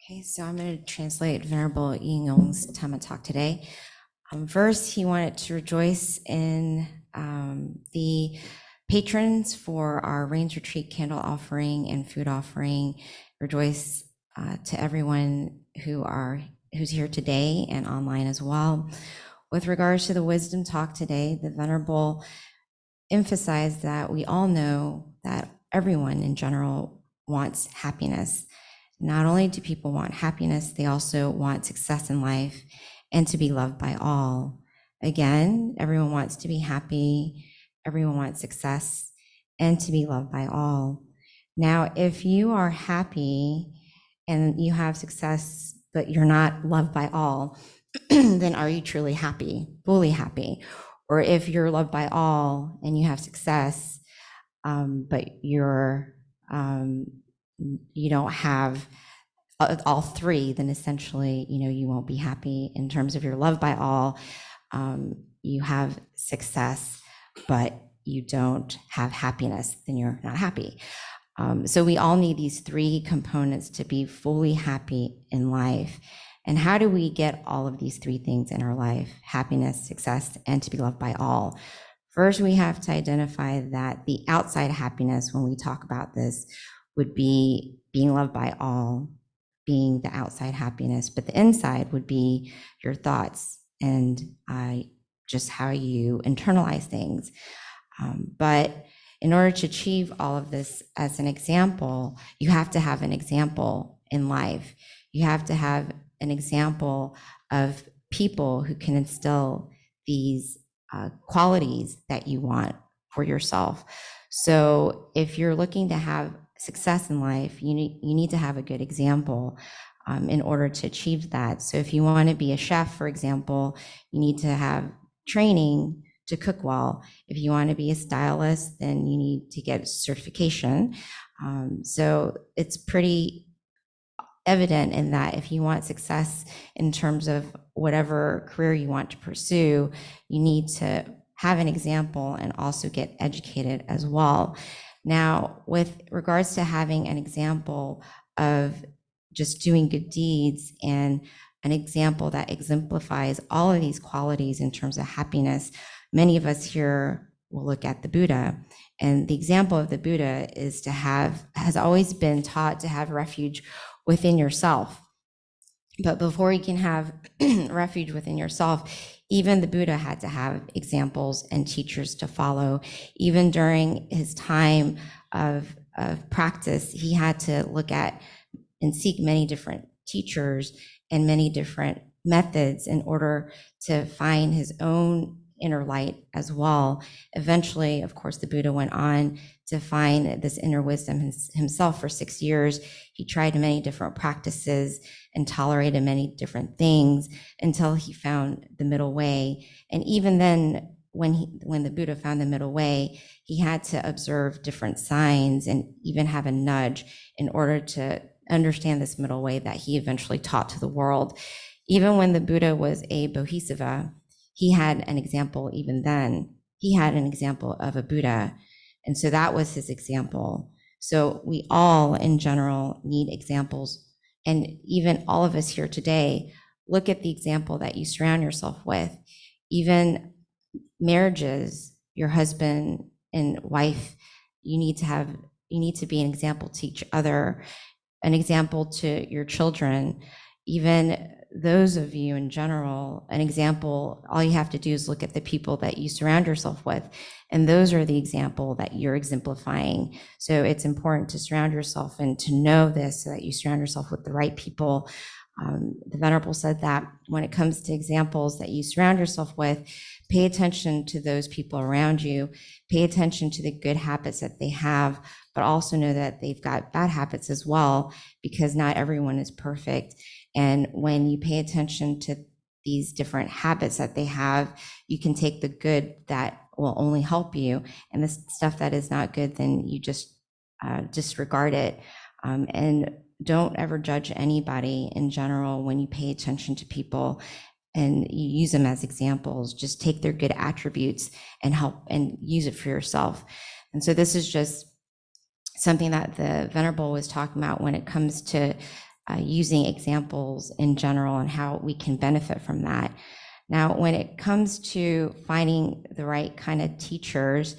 Okay, so I'm going to translate Venerable Yingong's Dhamma talk today. First, he wanted to rejoice in the patrons for our Rains Retreat candle offering and food offering. Rejoice to everyone who's here today and online as well. With regards to the wisdom talk today, the Venerable emphasized that we all know that everyone in general wants happiness. Not only do people want happiness, they also want success in life and to be loved by all. Again, everyone wants to be happy, everyone wants success, and to be loved by all. Now, if you are happy and you have success, but you're not loved by all, then are you truly happy, fully happy? Or if you're loved by all and you have success, but you don't have all three, then essentially, you won't be happy. In terms of you're loved by all, you have success, but you don't have happiness, then you're not happy. So we all need these three components to be fully happy in life. And how do we get all of these three things in our life? Happiness, success, and to be loved by all. First, we have to identify that the outside happiness, when we talk about this, would be being loved by all, being the outside happiness, but the inside would be your thoughts and just how you internalize things. But in order to achieve all of this as an example, you have to have an example in life. You have to have an example of people who can instill these qualities that you want for yourself. So if you're looking to have success in life, you need to have a good example in order to achieve that. So if you want to be a chef, for example, you need to have training to cook well. If you want to be a stylist, then you need to get certification. So it's pretty evident in that if you want success in terms of whatever career you want to pursue, you need to have an example and also get educated as well. Now, with regards to having an example of just doing good deeds and an example that exemplifies all of these qualities in terms of happiness, many of us here will look at the Buddha. And the example of the Buddha has always been taught to have refuge within yourself. But before you can have refuge within yourself, even the Buddha had to have examples and teachers to follow. Even during his time of practice, he had to look at and seek many different teachers and many different methods in order to find his own inner light as well. Eventually, of course, the Buddha went on to find this inner wisdom himself for 6 years. He tried many different practices and tolerated many different things until he found the middle way. And even then, when the Buddha found the middle way, he had to observe different signs and even have a nudge in order to understand this middle way that he eventually taught to the world. Even when the Buddha was a Bodhisattva, he had an example. Even then, he had an example of a Buddha. And so that was his example. So we all in general need examples. And even all of us here today, look at the example that you surround yourself with. Even marriages, your husband and wife, you need to be an example to each other, an example to your children. Even those of you in general, an example, all you have to do is look at the people that you surround yourself with, and those are the example that you're exemplifying. So it's important to surround yourself and to know this so that you surround yourself with the right people. The Venerable said that when it comes to examples that you surround yourself with, pay attention to those people around you, pay attention to the good habits that they have, but also know that they've got bad habits as well, because not everyone is perfect. And when you pay attention to these different habits that they have, you can take the good that will only help you, and the stuff that is not good, then you just disregard it. And don't ever judge anybody in general when you pay attention to people and you use them as examples. Just take their good attributes and help and use it for yourself. And so this is just something that the Venerable was talking about when it comes to using examples in general and how we can benefit from that. Now, when it comes to finding the right kind of teachers,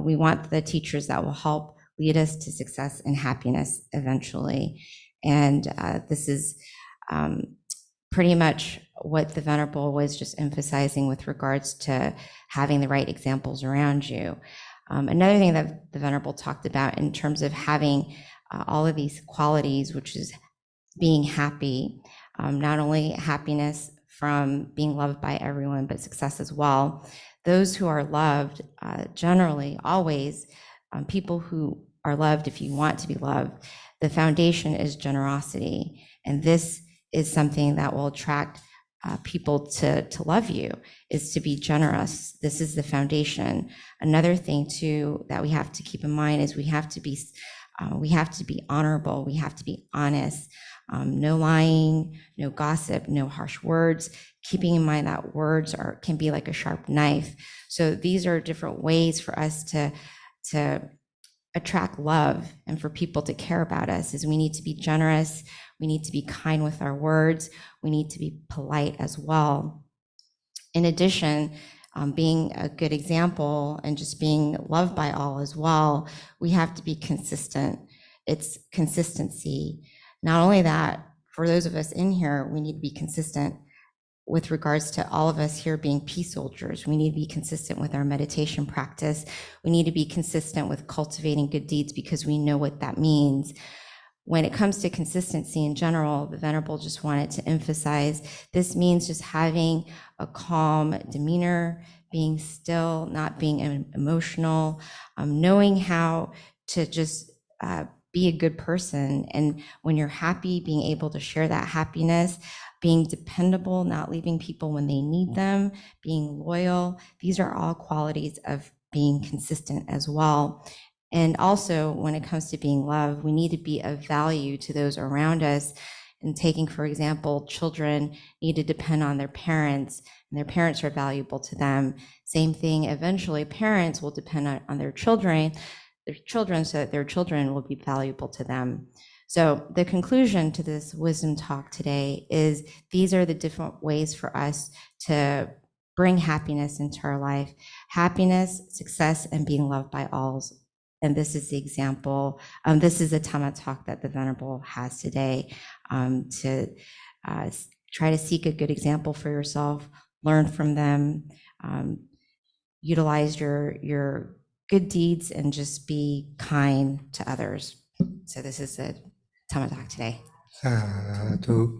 we want the teachers that will help lead us to success and happiness eventually. And this is pretty much what the Venerable was just emphasizing with regards to having the right examples around you. Another thing that the Venerable talked about in terms of having all of these qualities, which is being happy, not only happiness from being loved by everyone, but success as well. Those who are loved, generally, always, people who are loved, if you want to be loved, the foundation is generosity. And this is something that will attract people to love you, is to be generous. This is the foundation. Another thing too that we have to keep in mind is we have to be honorable. We have to be honest. No lying, no gossip, no harsh words. Keeping in mind that words can be like a sharp knife. So these are different ways for us to attract love and for people to care about us. Is we need to be generous. We need to be kind with our words. We need to be polite as well. In addition, being a good example and just being loved by all as well, we have to be consistent. It's consistency. Not only that, for those of us in here, we need to be consistent with regards to all of us here being peace soldiers. We need to be consistent with our meditation practice. We need to be consistent with cultivating good deeds because we know what that means. When it comes to consistency in general, the Venerable just wanted to emphasize this means just having a calm demeanor, being still, not being emotional, knowing how to just be a good person. And when you're happy, being able to share that happiness, being dependable, not leaving people when they need them, being loyal. These are all qualities of being consistent as well. And also, when it comes to being loved, we need to be of value to those around us. And taking, for example, children need to depend on their parents, and their parents are valuable to them. Same thing, eventually, parents will depend on their children so that their children will be valuable to them. So the conclusion to this wisdom talk today is these are the different ways for us to bring happiness into our life. Happiness, success, and being loved by all. And this is the example. This is a Dhamma talk that the Venerable has today, to try to seek a good example for yourself, learn from them, utilize your good deeds, and just be kind to others. So this is a Dhamma talk today. สาธุ